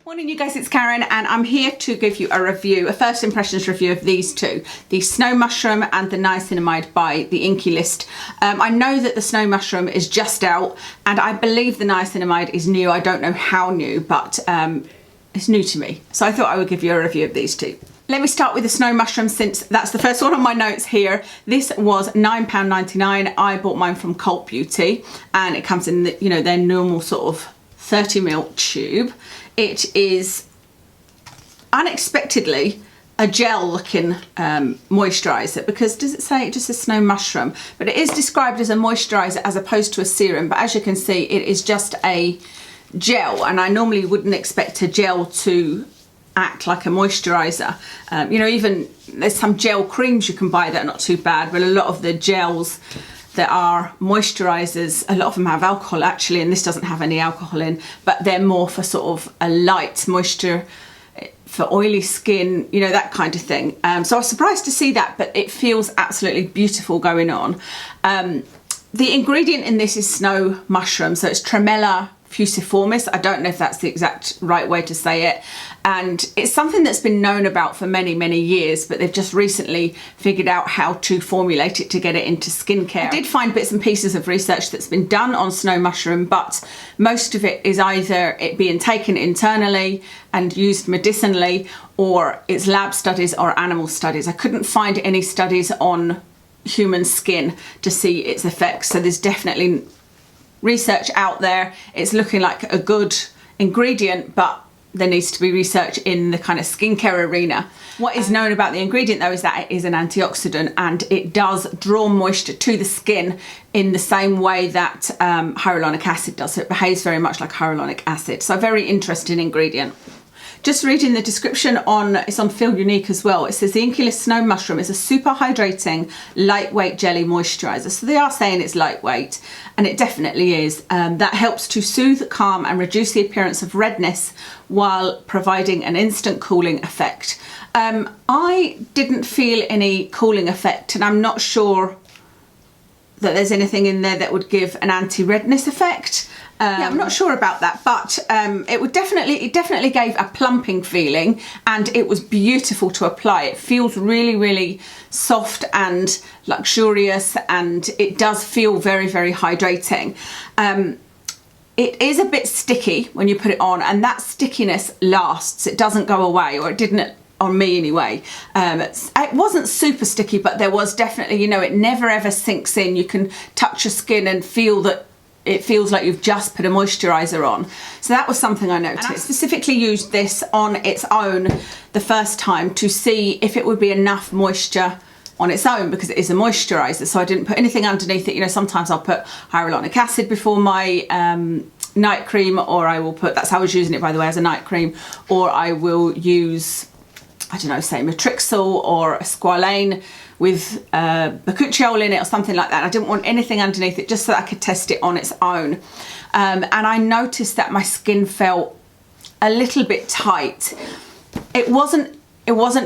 Morning you guys, it's Karen and I'm here to give you a review, a first impressions review of these two, the Snow Mushroom and the Niacinamide by the Inkey List. I know that the Snow Mushroom is just out and I believe the Niacinamide is new. I don't know how new, but it's new to me. So I thought I would give you a review of these two. Let me start with the Snow Mushroom since that's the first one on my notes here. This was £9.99. I bought mine from Cult Beauty and it comes in the, you know, their normal sort of 30ml tube. It is unexpectedly a gel looking moisturiser, because does it say it just says Snow Mushroom, but it is described as a moisturiser as opposed to a serum, but as you can see it is just a gel, and I normally wouldn't expect a gel to act like a moisturiser. You know, even there's some gel creams you can buy that are not too bad, but a lot of the gels that are moisturisers, a lot of them have alcohol actually, and this doesn't have any alcohol in, but they're more for sort of a light moisture for oily skin, you know, that kind of thing. So I was surprised to see that, but it feels absolutely beautiful going on. The ingredient in this is Snow Mushroom, so it's Tremella fusiformis. I don't know if that's the exact right way to say it, and it's something that's been known about for many years, but they've just recently figured out how to formulate it to get it into skincare. I did find bits and pieces of research that's been done on Snow Mushroom, but most of it is either it being taken internally and used medicinally, or it's lab studies or animal studies. I couldn't find any studies on human skin to see its effects, so there's definitely research out there. It's looking like a good ingredient, but there needs to be research in the kind of skincare arena. What is known about the ingredient though is that it is an antioxidant and it does draw moisture to the skin in the same way that hyaluronic acid does. So it behaves very much like hyaluronic acid. So a very interesting ingredient. Just reading the description it's on Feel Unique as well. It says the Inkey List Snow Mushroom is a super hydrating, lightweight jelly moisturiser. So they are saying it's lightweight, and it definitely is. That helps to soothe, calm and reduce the appearance of redness while providing an instant cooling effect. I didn't feel any cooling effect, and I'm not sure that there's anything in there that would give an anti-redness effect. Yeah, I'm not sure about that, but it definitely gave a plumping feeling, and it was beautiful to apply. It feels really soft and luxurious, and it does feel very hydrating. It is a bit sticky when you put it on, and that stickiness lasts. It doesn't go away, or it didn't on me anyway. It wasn't super sticky, but there was definitely, you know, it never ever sinks in. You can touch your skin and feel that it feels like you've just put a moisturiser on. So that was something I noticed. And I specifically used this on its own the first time to see if it would be enough moisture on its own, because it is a moisturiser. So I didn't put anything underneath it. You know, sometimes I'll put hyaluronic acid before my night cream, or I will put, that's how I was using it by the way, as a night cream, or I will use, I don't know, say Matrixyl or a squalane with bakuchiol in it or something like that. I didn't want anything underneath it, just so that I could test it on its own. And I noticed that my skin felt a little bit tight. It wasn't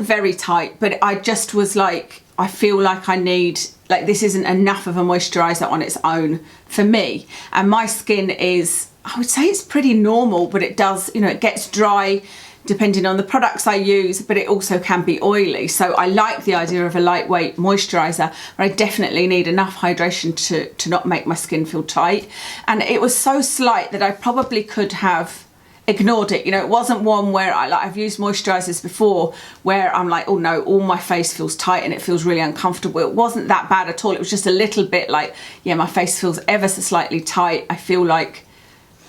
very tight, but I just was like, I feel like I need, like this isn't enough of a moisturiser on its own for me. And my skin is, I would say it's pretty normal, but it does, you know, it gets dry depending on the products I use, but it also can be oily. So I like the idea of a lightweight moisturiser, but I definitely need enough hydration to not make my skin feel tight. And it was so slight that I probably could have ignored it. You know, it wasn't one where I've used moisturisers before where I'm like, oh no, all my face feels tight and it feels really uncomfortable. It wasn't that bad at all. It was just a little bit like, yeah, my face feels ever so slightly tight. I feel like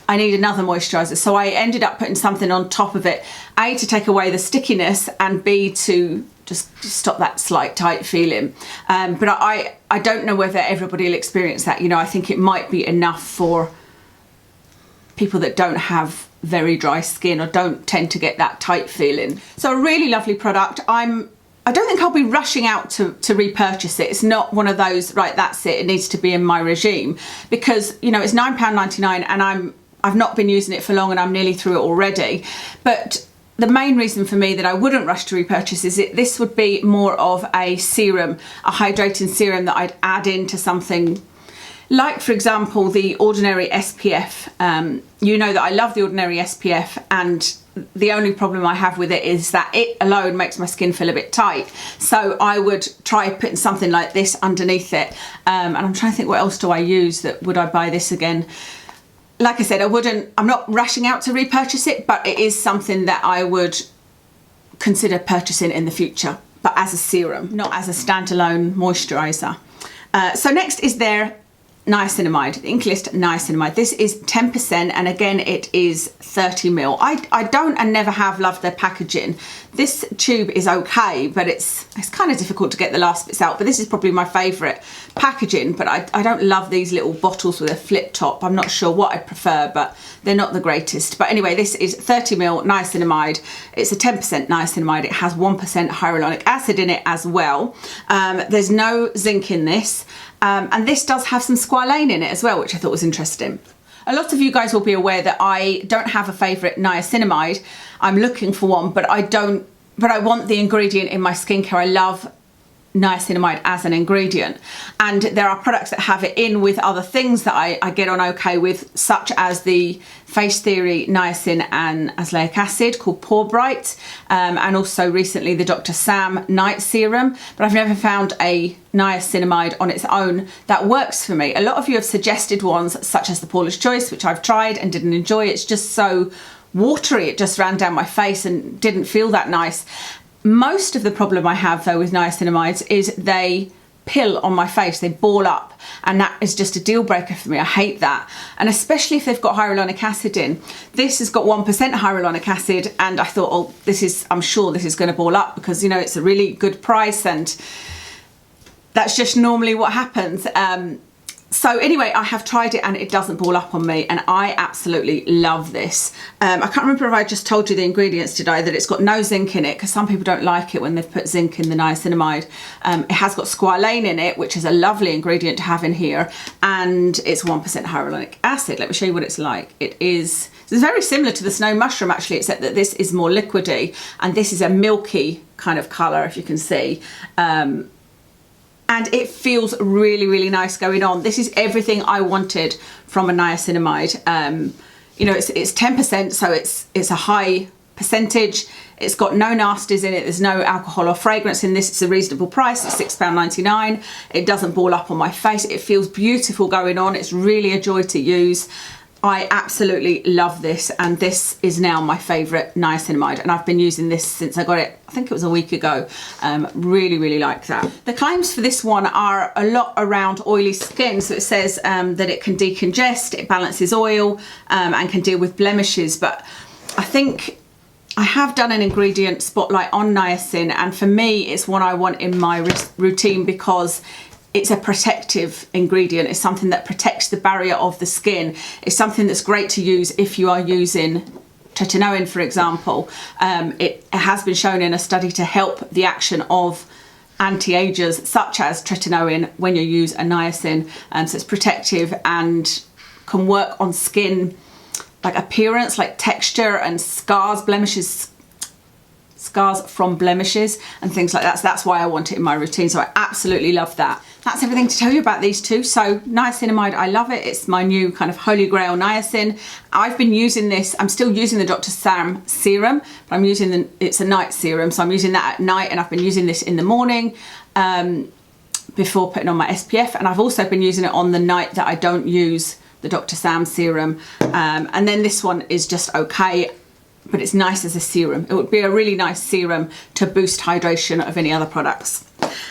I need another moisturiser. So I ended up putting something on top of it, A, to take away the stickiness, and B, to just stop that slight tight feeling. But I don't know whether everybody will experience that. You know, I think it might be enough for people that don't have very dry skin or don't tend to get that tight feeling. So a really lovely product. I don't think I'll be rushing out to repurchase it. It's not one of those, right, that's it needs to be in my regime, because, you know, it's £9.99 and I've not been using it for long and I'm nearly through it already. But the main reason for me that I wouldn't rush to repurchase is this would be more of a serum, a hydrating serum that I'd add into something Like, for example, the Ordinary SPF. You know that I love the Ordinary SPF, and the only problem I have with it is that it alone makes my skin feel a bit tight. So I would try putting something like this underneath it. And I'm trying to think, what else do I use that would I buy this again? Like I said, I'm not rushing out to repurchase it, but it is something that I would consider purchasing in the future, but as a serum, not as a standalone moisturiser. So next is their Niacinamide, the Inkey List Niacinamide. This is 10%, and again it is 30ml. I don't and never have loved their packaging. This tube is okay, but it's kind of difficult to get the last bits out, but this is probably my favourite packaging. But I don't love these little bottles with a flip top. I'm not sure what I prefer, but they're not the greatest. But anyway, this is 30ml niacinamide. It's a 10% niacinamide. It has 1% hyaluronic acid in it as well. There's no zinc in this. And this does have some squalane in it as well, which I thought was interesting. A lot of you guys will be aware that I don't have a favourite niacinamide. I'm looking for one, but I want the ingredient in my skincare. I love niacinamide as an ingredient, and there are products that have it in with other things that I get on okay with, such as the Face Theory niacin and azelaic acid called Pore Bright, and also recently the Dr. Sam night serum, but I've never found a niacinamide on its own that works for me. A lot of you have suggested ones such as the Paula's Choice, which I've tried and didn't enjoy. It's just so watery, it just ran down my face and didn't feel that nice. Most of the problem I have though with niacinamides is they pill on my face, they ball up, and that is just a deal breaker for me. I hate that, and especially if they've got hyaluronic acid in. This has got 1% hyaluronic acid, and I thought, oh, I'm sure this is going to ball up, because you know it's a really good price, and that's just normally what happens. So anyway, I have tried it and it doesn't ball up on me, and I absolutely love this. I can't remember if I just told you the ingredients, did I, that it's got no zinc in it, because some people don't like it when they've put zinc in the niacinamide. It has got squalane in it, which is a lovely ingredient to have in here, and it's 1% hyaluronic acid. Let me show you what it's like. It's very similar to the snow mushroom actually, except that this is more liquidy, and this is a milky kind of colour, if you can see. And it feels really, really nice going on. This is everything I wanted from a niacinamide. You know, it's 10%, so it's a high percentage. It's got no nasties in it. There's no alcohol or fragrance in this. It's a reasonable price. It's £6.99. It doesn't ball up on my face. It feels beautiful going on. It's really a joy to use. I absolutely love this, and this is now my favourite niacinamide, and I've been using this since I got it, I think it was a week ago. Really, really like that. The claims for this one are a lot around oily skin. So it says that it can decongest, it balances oil, and can deal with blemishes. But I think I have done an ingredient spotlight on niacin, and for me it's one I want in my routine because it's a protective ingredient. It's something that protects the barrier of the skin. It's something that's great to use if you are using tretinoin, for example. It has been shown in a study to help the action of anti-agers such as tretinoin when you use a niacin. So it's protective and can work on skin like appearance, like texture and scars, blemishes, scars from blemishes and things like that. So that's why I want it in my routine. So I absolutely love that. That's everything to tell you about these two. So niacinamide, I love it. It's my new kind of holy grail niacin. I've been using this, I'm still using the Dr. Sam serum, but I'm using it's a night serum. So I'm using that at night, and I've been using this in the morning before putting on my SPF. And I've also been using it on the night that I don't use the Dr. Sam serum. And then this one is just okay, but it's nice as a serum. It would be a really nice serum to boost hydration of any other products.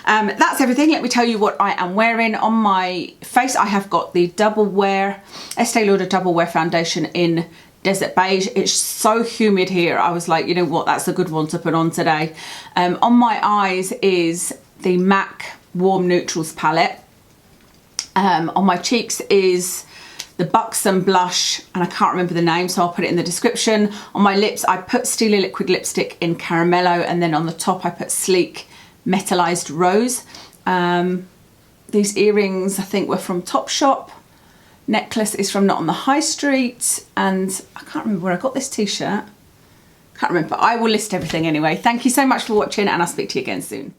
That's everything. Let me tell you what I am wearing on my face. I have got the Double Wear, Estee Lauder Double Wear foundation in Desert Beige. It's so humid here. I was like, you know what, that's a good one to put on today. On my eyes is the MAC Warm Neutrals palette. On my cheeks is the Buxom blush, and I can't remember the name, so I'll put it in the description. On my lips, I put Stila Liquid Lipstick in Caramello, and then on the top I put Sleek Metalised Rose. These earrings I think were from Topshop. Necklace is from Not on the High Street, and I can't remember where I got this t-shirt. Can't remember. I will list everything anyway. Thank you so much for watching, and I'll speak to you again soon.